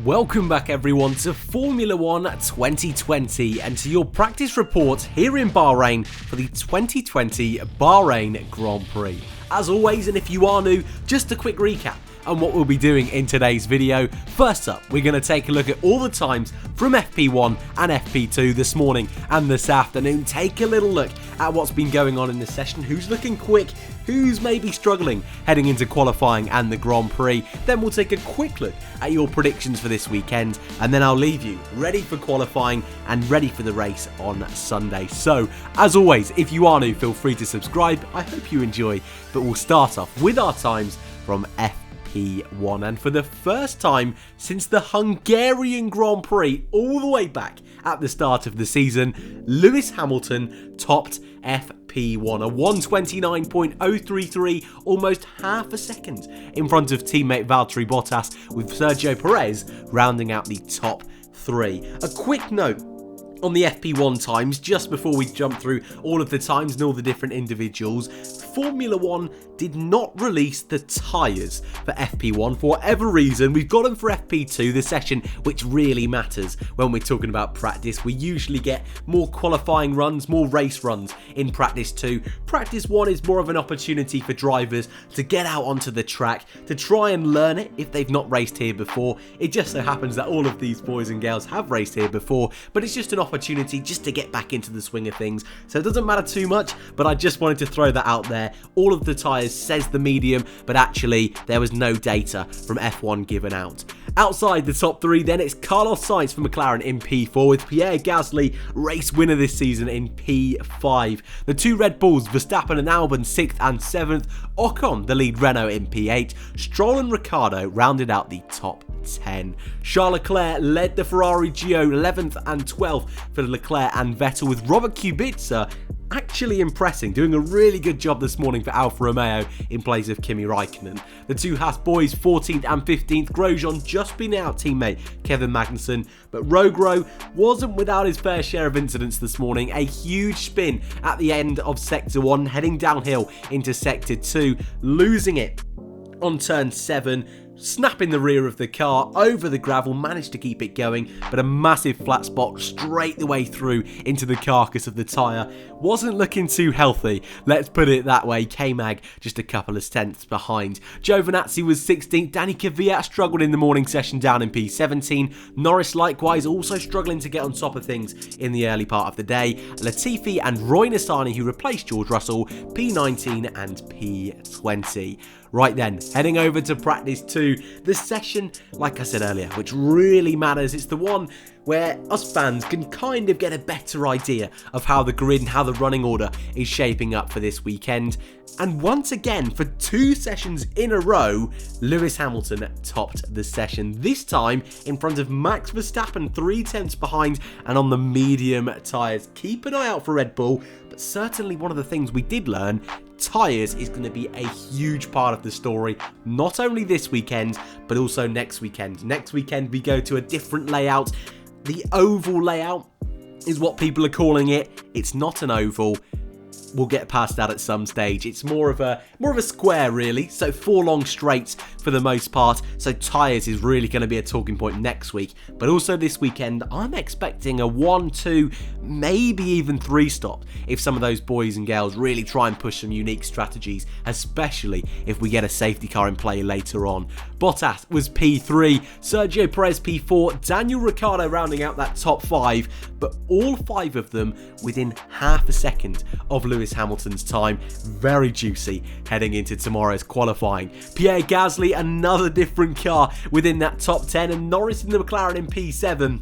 Welcome back everyone to Formula 1 2020 and to your practice report here in Bahrain for the 2020 Bahrain Grand Prix. As always, and if you are new, just a quick recap on what we'll be doing in today's video. First up, we're going to take a look at all the times from FP1 and FP2 this morning and this afternoon. Take a little look at what's been going on in the session, who's looking quick, who's maybe struggling heading into qualifying and the Grand Prix. Then we'll take a quick look at your predictions for this weekend, and then I'll leave you ready for qualifying and ready for the race on Sunday. So, as always, if you are new, feel free to subscribe. I hope you enjoy, but we'll start off with our times from FP1, and for the first time since the Hungarian Grand Prix all the way back at the start of the season, Lewis Hamilton topped FP1, a 129.033, almost half a second in front of teammate Valtteri Bottas, with Sergio Perez rounding out the top three. A quick note on the FP1 times, just before we jump through all of the times and all the different individuals. Formula 1 did not release the tyres for FP1 for whatever reason. We've got them for FP2, the session which really matters when we're talking about practice. We usually get more qualifying runs, more race runs in practice 2. Practice 1 is more of an opportunity for drivers to get out onto the track, to try and learn it if they've not raced here before. It just so happens that all of these boys and girls have raced here before, but it's just an opportunity just to get back into the swing of things. So it doesn't matter too much, but I just wanted to throw that out there. All of the tyres says the medium, but actually there was no data from F1 given out. Outside the top three then, it's Carlos Sainz for McLaren in P4, with Pierre Gasly, race winner this season, in P5. The two Red Bulls, Verstappen and Albon, 6th and 7th. Ocon, the lead Renault, in P8. Stroll and Ricciardo rounded out the top 10. Charles Leclerc led the Ferrari Gio, 11th and 12th for Leclerc and Vettel, with Robert Kubica actually impressing, doing a really good job this morning for Alfa Romeo in place of Kimi Raikkonen. The two Haas boys, 14th and 15th, Grosjean just being out teammate Kevin Magnussen, but Rogro wasn't without his fair share of incidents this morning. A huge spin at the end of Sector 1, heading downhill into Sector 2, losing it on turn 7, snapping the rear of the car over the gravel, managed to keep it going, but a massive flat spot straight the way through into the carcass of the tyre. Wasn't looking too healthy, let's put it that way. K-Mag just a couple of tenths behind. Giovinazzi was 16th, Danny Kvyat struggled in the morning session down in P17, Norris likewise also struggling to get on top of things in the early part of the day. Latifi and Roy Nissany, who replaced George Russell, P19 and P20. Right then, heading over to practice 2, the session, like I said earlier, which really matters. It's the one where us fans can kind of get a better idea of how the grid and how the running order is shaping up for this weekend. And once again, for 2 sessions in a row, Lewis Hamilton topped the session. This time in front of Max Verstappen, 3 tenths behind and on the medium tyres. Keep an eye out for Red Bull, but certainly one of the things we did learn, tyres is going to be a huge part of the story, not only this weekend, but also next weekend. Next weekend we go to a different layout. The oval layout is what people are calling it. It's not an oval. We'll get past that at some stage. It's more of a square, really. So 4 long straights for the most part. So tyres is really going to be a talking point next week. But also this weekend, I'm expecting a 1, 2, maybe even 3 stop if some of those boys and girls really try and push some unique strategies, especially if we get a safety car in play later on. Bottas was P3, Sergio Perez P4, Daniel Ricciardo rounding out that top 5, but all 5 of them within half a second of Lewis Hamilton's time. Very juicy heading into tomorrow's qualifying. Pierre Gasly, another different car within that top 10, and Norris in the McLaren in P7.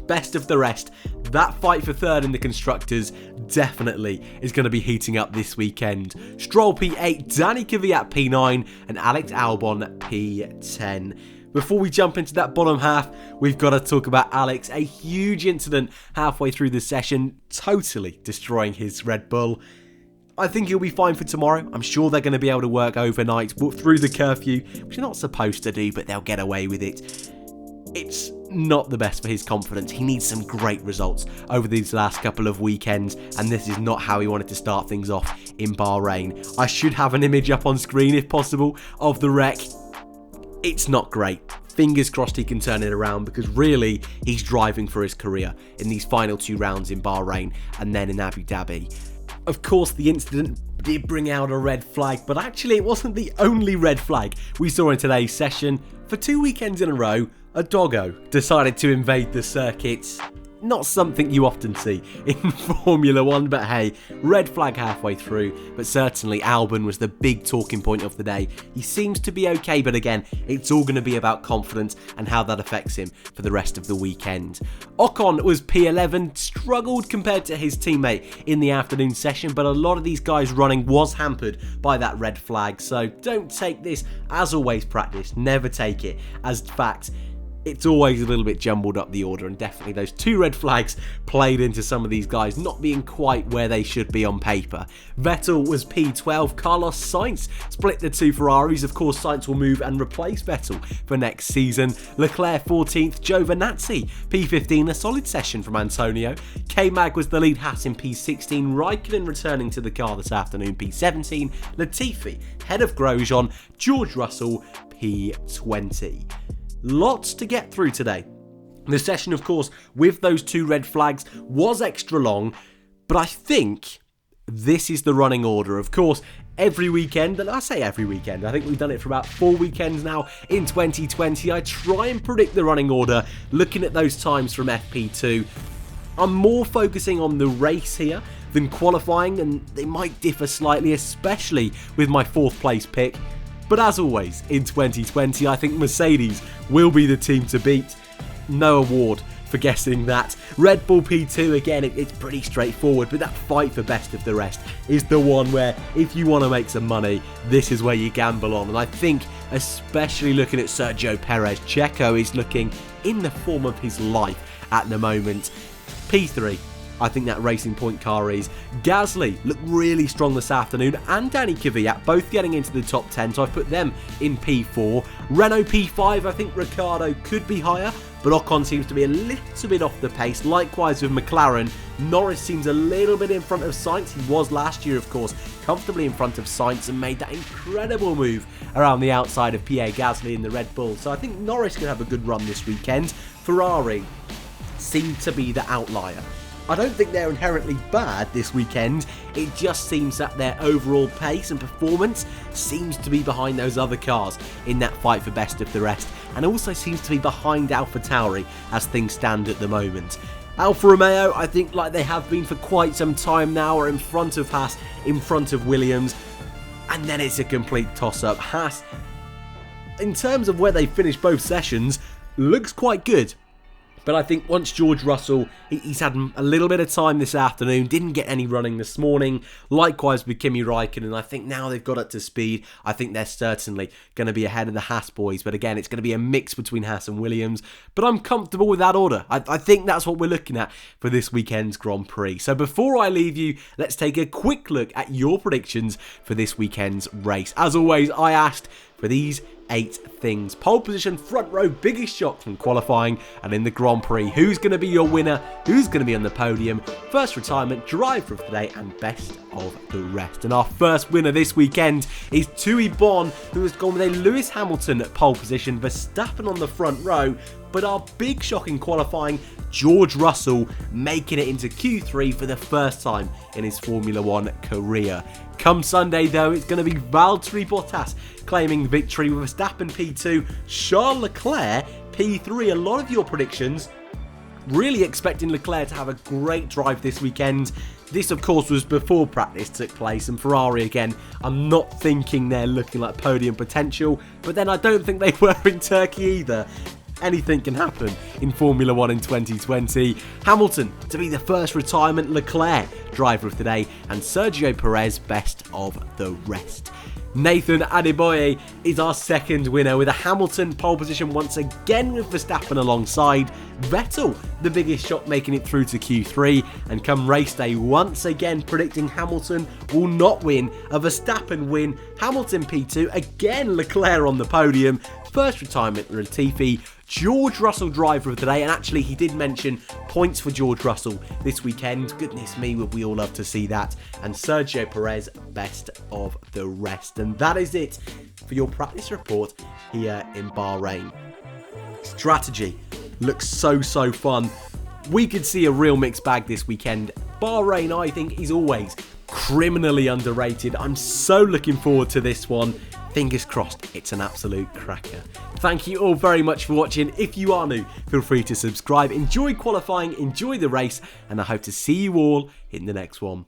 Best of the rest. That fight for third in the Constructors definitely is going to be heating up this weekend. Stroll P8, Danny Kvyat P9 and Alex Albon P10. Before we jump into that bottom half, we've got to talk about Alex. A huge incident halfway through the session, totally destroying his Red Bull. I think he'll be fine for tomorrow. I'm sure they're going to be able to work overnight through the curfew, which you're not supposed to do, but they'll get away with it. It's not the best for his confidence. He needs some great results over these last couple of weekends, and this is not how he wanted to start things off in Bahrain. I should have an image up on screen, if possible, of the wreck. It's not great Fingers crossed he can turn it around, because really he's driving for his career in these final 2 rounds in Bahrain and then in Abu Dhabi. Of course, the incident did bring out a red flag, but actually it wasn't the only red flag we saw in today's session. For 2 weekends in a row, a doggo decided to invade the circuits. Not something you often see in Formula 1, but hey, red flag halfway through. But certainly Albon was the big talking point of the day. He seems to be okay, but again, it's all going to be about confidence and how that affects him for the rest of the weekend. Ocon was P11, struggled compared to his teammate in the afternoon session, but a lot of these guys running was hampered by that red flag. So don't take this as always practice, never take it as fact. It's always a little bit jumbled up the order, and definitely those 2 red flags played into some of these guys not being quite where they should be on paper. Vettel was P12, Carlos Sainz split the 2 Ferraris. Of course, Sainz will move and replace Vettel for next season. Leclerc 14th, Giovinazzi P15, a solid session from Antonio. K-Mag was the lead Haas in P16, Raikkonen returning to the car this afternoon P17, Latifi head of Grosjean, George Russell P20. Lots to get through today. The session, of course, with those 2 red flags was extra long, but I think this is the running order. Of course, every weekend, and I say every weekend, I think we've done it for about 4 weekends now in 2020, I try and predict the running order, looking at those times from FP2. I'm more focusing on the race here than qualifying, and they might differ slightly, especially with my 4th place pick. But as always, in 2020, I think Mercedes will be the team to beat. No award for guessing that. Red Bull P2, again, it's pretty straightforward, but that fight for best of the rest is the one where, if you want to make some money, this is where you gamble on. And I think, especially looking at Sergio Perez, Checo is looking in the form of his life at the moment. P3. I think that Racing Point car is. Gasly looked really strong this afternoon, and Danny Kvyat both getting into the top 10, so I put them in P4. Renault P5, I think Ricciardo could be higher, but Ocon seems to be a little bit off the pace. Likewise with McLaren, Norris seems a little bit in front of Sainz. He was last year, of course, comfortably in front of Sainz and made that incredible move around the outside of Pierre Gasly in the Red Bull. So I think Norris can have a good run this weekend. Ferrari seemed to be the outlier. I don't think they're inherently bad this weekend, it just seems that their overall pace and performance seems to be behind those other cars in that fight for best of the rest, and also seems to be behind AlphaTauri as things stand at the moment. Alfa Romeo, I think like they have been for quite some time now, are in front of Haas, in front of Williams, and then it's a complete toss-up. Haas, in terms of where they finished both sessions, looks quite good. But I think once George Russell, he's had a little bit of time this afternoon, didn't get any running this morning. Likewise with Kimi Raikkonen, I think now they've got up to speed. I think they're certainly going to be ahead of the Haas boys. But again, it's going to be a mix between Haas and Williams. But I'm comfortable with that order. I think that's what we're looking at for this weekend's Grand Prix. So before I leave you, let's take a quick look at your predictions for this weekend's race. As always, I asked for these 8 things. Pole position, front row, biggest shock from qualifying and in the Grand Prix. Who's going to be your winner? Who's going to be on the podium? First retirement, driver of the day, and best of the rest. And our first winner this weekend is Tui Bon, who has gone with a Lewis Hamilton at pole position, Verstappen on the front row. But our big shock in qualifying, George Russell making it into Q3 for the first time in his Formula 1 career. Come Sunday though, it's going to be Valtteri Bottas claiming victory with Verstappen P2, Charles Leclerc P3. A lot of your predictions really expecting Leclerc to have a great drive this weekend. This of course was before practice took place, and Ferrari again, I'm not thinking they're looking like podium potential, but then I don't think they were in Turkey either. Anything can happen in Formula 1 in 2020. Hamilton to be the first retirement, Leclerc driver of the day, and Sergio Perez best of the rest. Nathan Adeboye is our second winner with a Hamilton pole position once again with Verstappen alongside. Vettel, the biggest shock, making it through to Q3, and come race day once again predicting Hamilton will not win, a Verstappen win, Hamilton P2, again Leclerc on the podium, first retirement Latifi, George Russell driver of the day, and actually he did mention points for George Russell this weekend. Goodness me, would we all love to see that. And Sergio Perez best of the rest. And that is it for your practice report here in Bahrain. Strategy looks so fun. We could see a real mixed bag this weekend. Bahrain, I think, is always criminally underrated. I'm so looking forward to this one. Fingers crossed, it's an absolute cracker. Thank you all very much for watching. If you are new, feel free to subscribe. Enjoy qualifying, enjoy the race, and I hope to see you all in the next one.